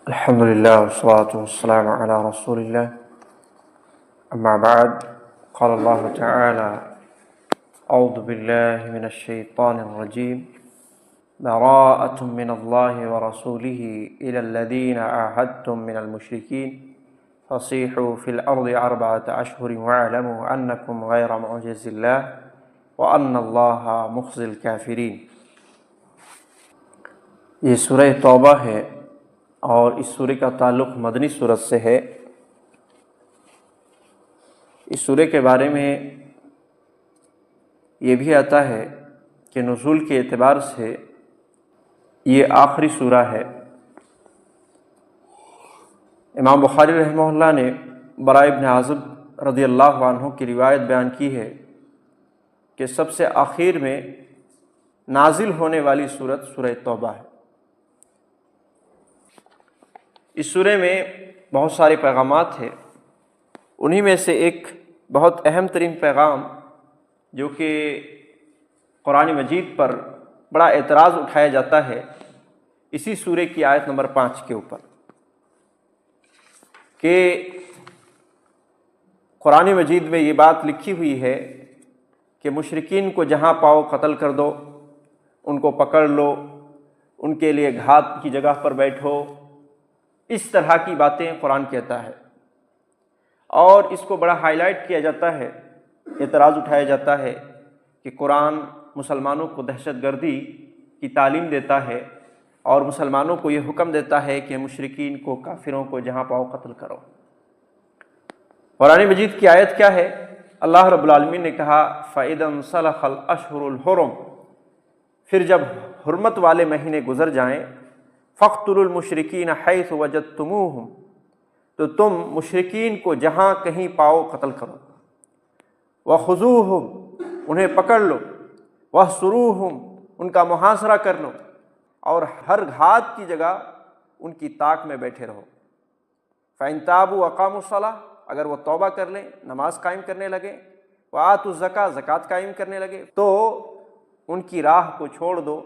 الحمد لله والصلاة والسلام على رسول الله أما بعد قال الله تعالى أعوذ بالله من الشيطان الرجيم براءة من الله ورسوله إلى الذين عاهدتم من المشركين فصيحوا في الأرض 4 أشهر واعلموا أنكم غير معجز الله وأن الله مخزي الكافرين۔ یہ سورہ توبہ ہے اور اس سورہ کا تعلق مدنی سورت سے ہے۔ اس سورہ کے بارے میں یہ بھی آتا ہے کہ نزول کے اعتبار سے یہ آخری سورہ ہے۔ امام بخاری رحمہ اللہ نے براء ابن عازب رضی اللہ عنہ کی روایت بیان کی ہے کہ سب سے آخر میں نازل ہونے والی سورت سورہ توبہ ہے۔ اس سورہ میں بہت سارے پیغامات ہیں، انہی میں سے ایک بہت اہم ترین پیغام جو کہ قرآن مجید پر بڑا اعتراض اٹھایا جاتا ہے اسی سورہ کی آیت نمبر 5 کے اوپر، کہ قرآن مجید میں یہ بات لکھی ہوئی ہے کہ مشرکین کو جہاں پاؤ قتل کر دو، ان کو پکڑ لو، ان کے لیے گھات کی جگہ پر بیٹھو، اس طرح کی باتیں قرآن کہتا ہے، اور اس کو بڑا ہائی لائٹ کیا جاتا ہے، اعتراض اٹھایا جاتا ہے کہ قرآن مسلمانوں کو دہشت گردی کی تعلیم دیتا ہے اور مسلمانوں کو یہ حکم دیتا ہے کہ مشرکین کو، کافروں کو جہاں پاؤ قتل کرو۔ قرآن مجید کی آیت کیا ہے؟ اللہ رب العالمین نے کہا فَإِذَا انْسَلَخَ الْأَشْهُرُ الْحُرُمُ، پھر جب حرمت والے مہینے گزر جائیں، فَاقْتُلُوا الْمُشْرِكِينَ حَيْثُ وَجَدتُّمُوهُمْ، تو تم مشرکین کو جہاں کہیں پاؤ قتل کرو، وَخُذُوهُمْ، انہیں پکڑ لو، وَاحْصُرُوهُمْ، ان کا محاصرہ کر لو، اور ہر گھات کی جگہ ان کی طاق میں بیٹھے رہو۔ فَإِن تَابُوا وَأَقَامُوا الصَّلَاةَ، اگر وہ توبہ کر لیں، نماز قائم کرنے لگے، وَآتُوا الزَّكَاةَ، زکوٰۃ قائم کرنے لگے، تو ان کی راہ کو چھوڑ دو۔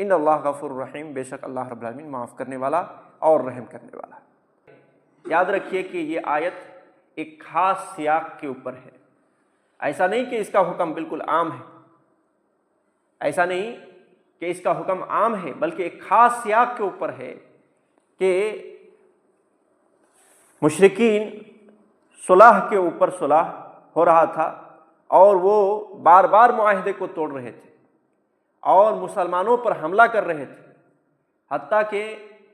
ان اللہ غفور رحیم، بے شک اللہ رب العالمین معاف کرنے والا اور رحم کرنے والا ہے۔ یاد رکھیے کہ یہ آیت ایک خاص سیاق کے اوپر ہے، ایسا نہیں کہ اس کا حکم بالکل عام ہے، ایسا نہیں کہ اس کا حکم عام ہے، بلکہ ایک خاص سیاق کے اوپر ہے کہ مشرکین صلح کے اوپر صلح ہو رہا تھا اور وہ بار بار معاہدے کو توڑ رہے تھے اور مسلمانوں پر حملہ کر رہے تھے، حتیٰ کہ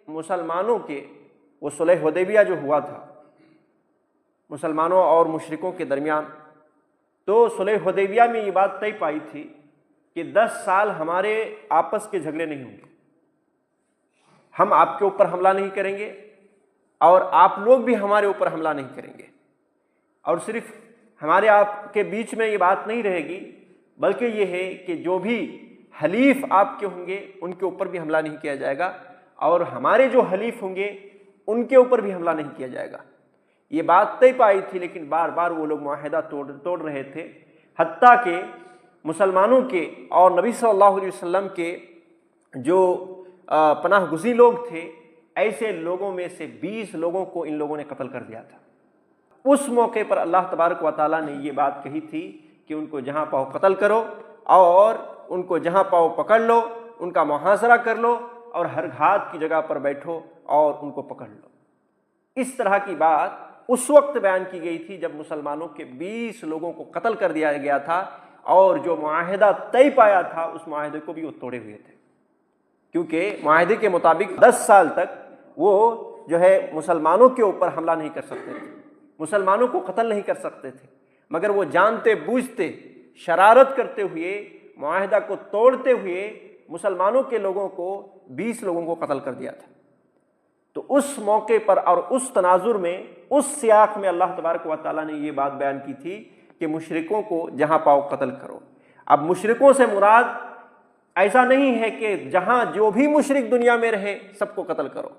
مسلمانوں کے وہ صلح حدیبیہ جو ہوا تھا مسلمانوں اور مشرکوں کے درمیان، تو صلح حدیبیہ میں یہ بات طے پائی تھی کہ 10 سال ہمارے آپس کے جھگڑے نہیں ہوں گے، ہم آپ کے اوپر حملہ نہیں کریں گے اور آپ لوگ بھی ہمارے اوپر حملہ نہیں کریں گے، اور صرف ہمارے آپ کے بیچ میں یہ بات نہیں رہے گی، بلکہ یہ ہے کہ جو بھی حلیف آپ کے ہوں گے ان کے اوپر بھی حملہ نہیں کیا جائے گا، اور ہمارے جو حلیف ہوں گے ان کے اوپر بھی حملہ نہیں کیا جائے گا۔ یہ بات طے پائی تھی، لیکن بار بار وہ لوگ معاہدہ توڑ رہے تھے، حتیٰ کہ مسلمانوں کے اور نبی صلی اللہ علیہ وسلم کے جو پناہ گزین لوگ تھے، ایسے لوگوں میں سے 20 لوگوں کو ان لوگوں نے قتل کر دیا تھا۔ اس موقع پر اللہ تبارک و تعالیٰ نے یہ بات کہی تھی کہ ان کو جہاں پاؤ قتل کرو اور ان کو جہاں پاؤ پکڑ لو، ان کا محاصرہ کر لو، اور ہر گھات کی جگہ پر بیٹھو اور ان کو پکڑ لو۔ اس طرح کی بات اس وقت بیان کی گئی تھی جب مسلمانوں کے 20 لوگوں کو قتل کر دیا گیا تھا، اور جو معاہدہ طے پایا تھا اس معاہدے کو بھی وہ توڑے ہوئے تھے، کیونکہ معاہدے کے مطابق 10 سال تک وہ جو ہے مسلمانوں کے اوپر حملہ نہیں کر سکتے تھے، مسلمانوں کو قتل نہیں کر سکتے تھے، مگر وہ جانتے بوجھتے شرارت کرتے ہوئے معاہدہ کو توڑتے ہوئے مسلمانوں کے لوگوں کو 20 لوگوں کو قتل کر دیا تھا۔ تو اس موقع پر اور اس تناظر میں، اس سیاق میں اللہ تبارک و تعالیٰ نے یہ بات بیان کی تھی کہ مشرکوں کو جہاں پاؤ قتل کرو۔ اب مشرکوں سے مراد ایسا نہیں ہے کہ جہاں جو بھی مشرک دنیا میں رہے سب کو قتل کرو،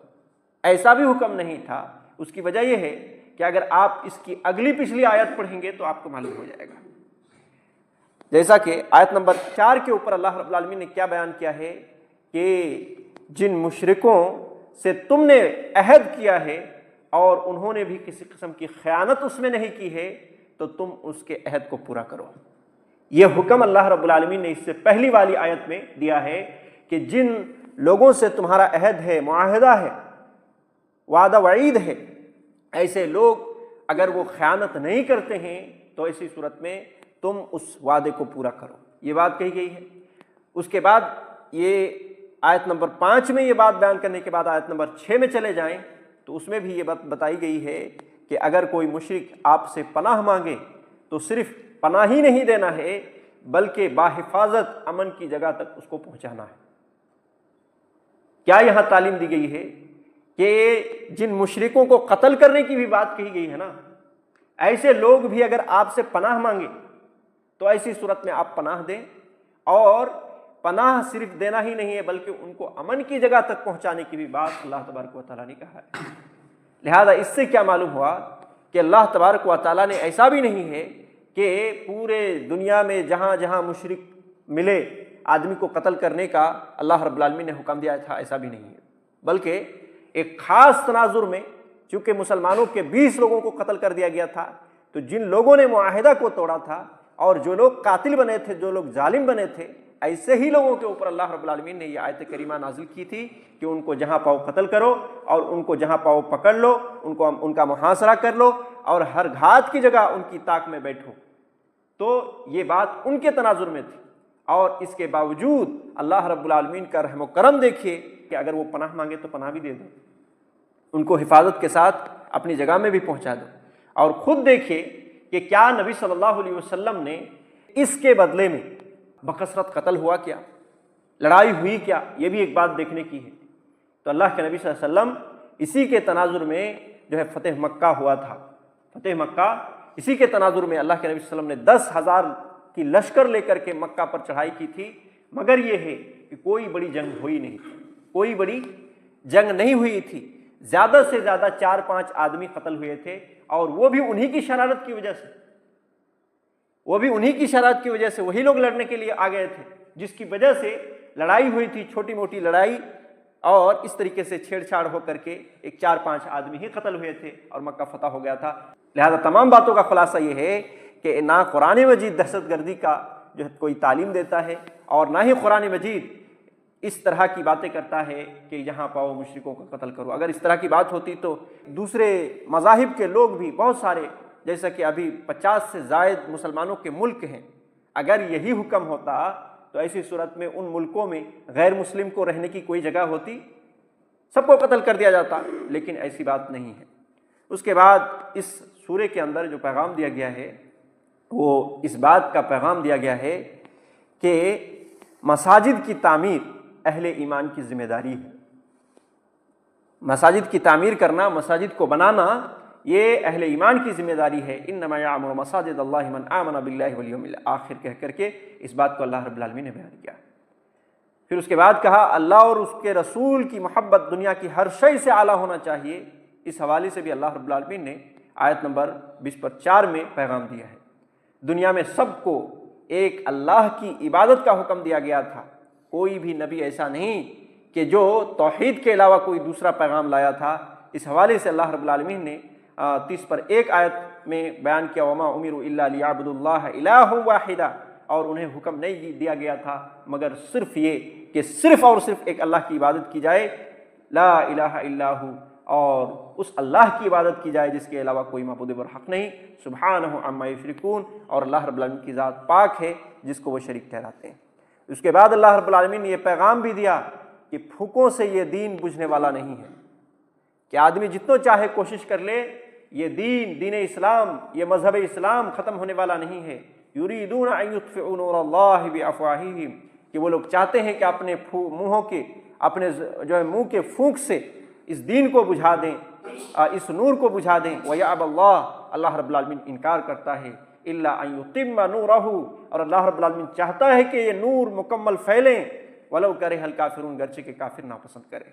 ایسا بھی حکم نہیں تھا۔ اس کی وجہ یہ ہے کہ اگر آپ اس کی اگلی پچھلی آیت پڑھیں گے تو آپ کو معلوم ہو جائے گا، جیسا کہ آیت نمبر 4 کے اوپر اللہ رب العالمین نے کیا بیان کیا ہے کہ جن مشرکوں سے تم نے عہد کیا ہے اور انہوں نے بھی کسی قسم کی خیانت اس میں نہیں کی ہے تو تم اس کے عہد کو پورا کرو۔ یہ حکم اللہ رب العالمین نے اس سے پہلی والی آیت میں دیا ہے کہ جن لوگوں سے تمہارا عہد ہے، معاہدہ ہے، وعدہ وعید ہے، ایسے لوگ اگر وہ خیانت نہیں کرتے ہیں تو ایسی صورت میں تم اس وعدے کو پورا کرو، یہ بات کہی گئی ہے۔ اس کے بعد یہ آیت نمبر 5 میں یہ بات بیان کرنے کے بعد آیت نمبر 6 میں چلے جائیں تو اس میں بھی یہ بات بتائی گئی ہے کہ اگر کوئی مشرک آپ سے پناہ مانگے تو صرف پناہ ہی نہیں دینا ہے بلکہ باحفاظت امن کی جگہ تک اس کو پہنچانا ہے۔ کیا یہاں تعلیم دی گئی ہے کہ جن مشرکوں کو قتل کرنے کی بھی بات کہی گئی ہے نا، ایسے لوگ بھی اگر آپ سے پناہ مانگے تو ایسی صورت میں آپ پناہ دیں، اور پناہ صرف دینا ہی نہیں ہے بلکہ ان کو امن کی جگہ تک پہنچانے کی بھی بات اللہ تبارک و تعالیٰ نے کہا ہے۔ لہذا اس سے کیا معلوم ہوا کہ اللہ تبارک و تعالیٰ نے ایسا بھی نہیں ہے کہ پورے دنیا میں جہاں جہاں مشرک ملے آدمی کو قتل کرنے کا اللہ رب العالمین نے حکم دیا تھا، ایسا بھی نہیں ہے، بلکہ ایک خاص تناظر میں چونکہ مسلمانوں کے 20 لوگوں کو قتل کر دیا گیا تھا، تو جن لوگوں نے معاہدہ کو توڑا تھا اور جو لوگ قاتل بنے تھے، جو لوگ ظالم بنے تھے، ایسے ہی لوگوں کے اوپر اللہ رب العالمین نے یہ آیت کریمہ نازل کی تھی کہ ان کو جہاں پاؤ قتل کرو اور ان کو جہاں پاؤ پکڑ لو، ان کا محاصرہ کر لو اور ہر گھات کی جگہ ان کی طاق میں بیٹھو۔ تو یہ بات ان کے تناظر میں تھی، اور اس کے باوجود اللہ رب العالمین کا رحم و کرم دیکھیے کہ اگر وہ پناہ مانگے تو پناہ بھی دے دو، ان کو حفاظت کے ساتھ اپنی جگہ میں بھی پہنچا دو۔ اور خود دیکھیے کہ کیا نبی صلی اللہ علیہ وسلم نے اس کے بدلے میں بکثرت قتل ہوا کیا، لڑائی ہوئی کیا، یہ بھی ایک بات دیکھنے کی ہے۔ تو اللہ کے نبی صلی اللہ علیہ وسلم اسی کے تناظر میں جو ہے فتح مکہ ہوا تھا، فتح مکہ اسی کے تناظر میں اللہ کے نبی صلی اللہ علیہ وسلم نے 10,000 کی لشکر لے کر کے مکہ پر چڑھائی کی تھی، مگر یہ ہے کہ کوئی بڑی جنگ ہوئی نہیں تھی، کوئی بڑی جنگ نہیں ہوئی تھی، زیادہ سے زیادہ 4-5 آدمی قتل ہوئے تھے، اور وہ بھی انہی کی شرارت کی وجہ سے، وہی لوگ لڑنے کے لیے آ گئے تھے جس کی وجہ سے لڑائی ہوئی تھی، چھوٹی موٹی لڑائی، اور اس طریقے سے چھیڑ چھاڑ ہو کر کے ایک 4-5 آدمی ہی قتل ہوئے تھے اور مکہ فتح ہو گیا تھا۔ لہذا تمام باتوں کا خلاصہ یہ ہے کہ نہ قرآن مجید دہشت گردی کا جو ہے کوئی تعلیم دیتا ہے، اور نہ ہی قرآن مجید اس طرح کی باتیں کرتا ہے کہ یہاں پاؤ مشرکوں کا قتل کرو۔ اگر اس طرح کی بات ہوتی تو دوسرے مذاہب کے لوگ بھی بہت سارے، جیسا کہ ابھی 50 سے زائد مسلمانوں کے ملک ہیں، اگر یہی حکم ہوتا تو ایسی صورت میں ان ملکوں میں غیر مسلم کو رہنے کی کوئی جگہ ہوتی؟ سب کو قتل کر دیا جاتا، لیکن ایسی بات نہیں ہے۔ اس کے بعد اس سورے کے اندر جو پیغام دیا گیا ہے وہ اس بات کا پیغام دیا گیا ہے کہ مساجد کی تعمیر اہل ایمان کی ذمہ داری ہے۔ مساجد کی تعمیر کرنا، مساجد کو بنانا، یہ اہل ایمان کی ذمہ داری ہے۔ انما یعمر مساجد اللہ من آمن باللہ والیوم الآخر کہہ کر کے اس بات کو اللہ رب العالمین نے بیان کیا۔ پھر اس کے بعد کہا اللہ اور اس کے رسول کی محبت دنیا کی ہر شے سے اعلیٰ ہونا چاہیے۔ اس حوالے سے بھی اللہ رب العالمین نے آیت نمبر 20/4 میں پیغام دیا ہے۔ دنیا میں سب کو ایک اللہ کی عبادت کا حکم دیا گیا تھا، کوئی بھی نبی ایسا نہیں کہ جو توحید کے علاوہ کوئی دوسرا پیغام لایا تھا۔ اس حوالے سے اللہ رب العالمین نے 30/1 آیت میں بیان کیا وما امروا الا لیعبدوا اللہ الہ واحدا، اور انہیں حکم نہیں دیا گیا تھا مگر صرف یہ کہ صرف اور صرف ایک اللہ کی عبادت کی جائے، لا الہ الا ہو، اور اس اللہ کی عبادت کی جائے جس کے علاوہ کوئی معبود برحق نہیں، سبحانہ عما یشرکون، اور اللہ رب العالمین کی ذات پاک ہے جس کو وہ شریک ٹھہراتے ہیں۔ اس کے بعد اللہ رب العالمین نے یہ پیغام بھی دیا کہ پھوکوں سے یہ دین بجھنے والا نہیں ہے، کہ آدمی جتنا چاہے کوشش کر لے، یہ دین اسلام، یہ مذہب اسلام ختم ہونے والا نہیں ہے۔ یریدون ان یطفئوا نور اللہ بافواہہم، کہ وہ لوگ چاہتے ہیں کہ اپنے منہوں کے، اپنے جو ہے منہ کے پھونک سے اس دین کو بجھا دیں، اس نور کو بجھا دیں۔ وَيَأْبَى اللَّهُ، اللہ رب العالمین انکار کرتا ہے، إِلَّا أَن يُتِمَّ نُورَهُ، اور اللہ رب العالمین چاہتا ہے کہ یہ نور مکمل پھیلیں، وَلَوْ كَرِهَ الْكَافِرُونَ، گرچہ کہ کافر ناپسند کریں۔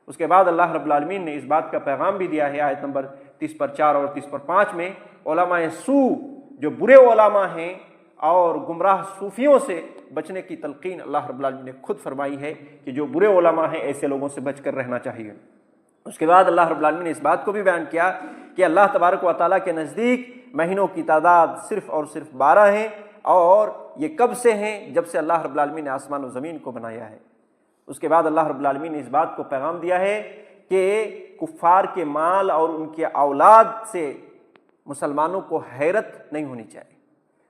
اس کے بعد اللہ رب العالمین نے اس بات کا پیغام بھی دیا ہے آیت نمبر 30/4 اور 30/5 میں، علماء سو، جو برے علماء ہیں اور گمراہ صوفیوں سے بچنے کی تلقین اللہ رب العالمین نے خود فرمائی ہے کہ جو برے علماء ہیں ایسے لوگوں سے بچ کر رہنا چاہیے۔ اس کے بعد اللہ رب العالمین نے اس بات کو بھی بیان کیا کہ اللہ تبارک و تعالیٰ کے نزدیک مہینوں کی تعداد صرف اور صرف 12 ہیں، اور یہ کب سے ہیں؟ جب سے اللہ رب العالمین نے آسمان و زمین کو بنایا ہے۔ اس کے بعد اللہ رب العالمین نے اس بات کو پیغام دیا ہے کہ کفار کے مال اور ان کے اولاد سے مسلمانوں کو حیرت نہیں ہونی چاہیے،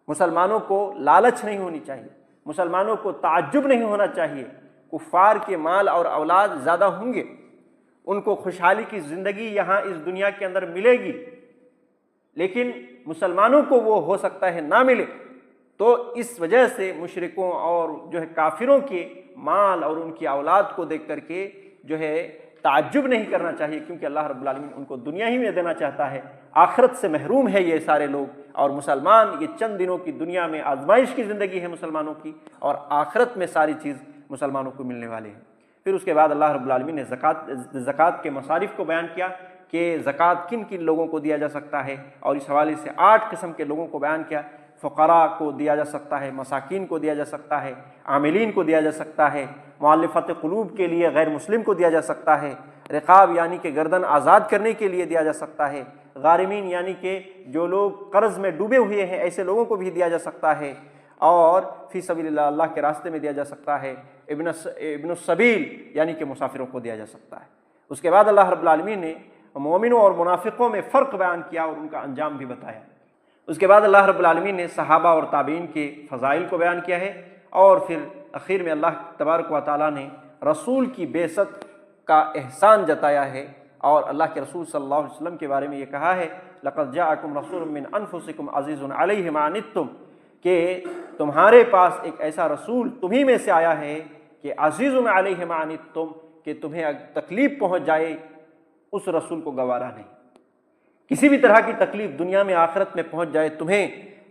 مسلمانوں کو لالچ نہیں ہونی چاہیے، مسلمانوں کو تعجب نہیں ہونا چاہیے۔ کفار کے مال اور اولاد زیادہ ہوں گے، ان کو خوشحالی کی زندگی یہاں اس دنیا کے اندر ملے گی، لیکن مسلمانوں کو وہ ہو سکتا ہے نہ ملے۔ تو اس وجہ سے مشرکوں اور جو ہے کافروں کے مال اور ان کی اولاد کو دیکھ کر کے جو ہے تعجب نہیں کرنا چاہیے، کیونکہ اللہ رب العالمین ان کو دنیا ہی میں دینا چاہتا ہے، آخرت سے محروم ہے یہ سارے لوگ۔ اور مسلمان یہ چند دنوں کی دنیا میں آزمائش کی زندگی ہے مسلمانوں کی، اور آخرت میں ساری چیز مسلمانوں کو ملنے والے ہیں۔ پھر اس کے بعد اللہ رب العالمین نے زکوٰۃ کے مصارف کو بیان کیا کہ زکوٰۃ کن کن لوگوں کو دیا جا سکتا ہے، اور اس حوالے سے 8 قسم کے لوگوں کو بیان کیا۔ فقراء کو دیا جا سکتا ہے، مساکین کو دیا جا سکتا ہے، عاملین کو دیا جا سکتا ہے، مؤلفۃ قلوب کے لیے غیر مسلم کو دیا جا سکتا ہے، رقاب یعنی کہ گردن آزاد کرنے کے لیے دیا جا سکتا ہے، غارمین یعنی کہ جو لوگ قرض میں ڈوبے ہوئے ہیں ایسے لوگوں کو بھی دیا جا سکتا ہے، اور فی سبیل اللہ، اللہ کے راستے میں دیا جا سکتا ہے، ابن السبیل یعنی کہ مسافروں کو دیا جا سکتا ہے۔ اس کے بعد اللہ رب العالمین نے مومنوں اور منافقوں میں فرق بیان کیا اور ان کا انجام بھی بتایا۔ اس کے بعد اللہ رب العالمین نے صحابہ اور تابعین کے فضائل کو بیان کیا ہے، اور پھر اخیر میں اللہ تبارک و تعالیٰ نے رسول کی بعثت کا احسان جتایا ہے، اور اللہ کے رسول صلی اللہ علیہ وسلم کے بارے میں یہ کہا ہے لَقَدْ جَاءَكُمْ رَسُولٌ مِّنْ أَنفُسِكُمْ عَزِيزٌ عَلَيْهِ مَا عَنِتُّمْ، کہ تمہارے پاس ایک ایسا رسول تمہیں میں سے آیا ہے کہ عزیز علیہ ما عنتم، کہ تمہیں تکلیف پہنچ جائے اس رسول کو گوارا نہیں، کسی بھی طرح کی تکلیف دنیا میں آخرت میں پہنچ جائے تمہیں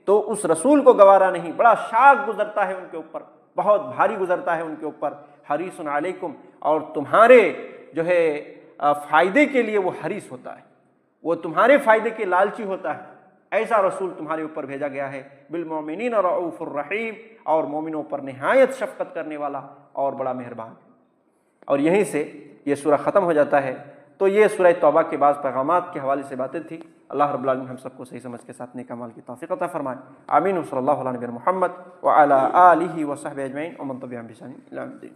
تو اس رسول کو گوارا نہیں، بڑا شاق گزرتا ہے ان کے اوپر، بہت بھاری گزرتا ہے ان کے اوپر، حریص علیکم، اور تمہارے جو ہے فائدے کے لیے وہ حریص ہوتا ہے، وہ تمہارے فائدے کے لالچی ہوتا ہے، ایسا رسول تمہارے اوپر بھیجا گیا ہے، بالمؤمنین رؤوف الرحیم، اور مومنوں پر نہایت شفقت کرنے والا اور بڑا مہربان۔ اور یہیں سے یہ سورہ ختم ہو جاتا ہے۔ تو یہ سورہ توبہ کے بعض پیغامات کے حوالے سے باتیں تھیں۔ اللہ رب العالمین ہم سب کو صحیح سمجھ کے ساتھ نیک اعمال کی توفیق عطا فرمائے، آمین۔ صلی اللہ علیہ محمد وعلی آلہ وصحبہ اجمعین ومن تبعہم بإحسان الی یوم الدین۔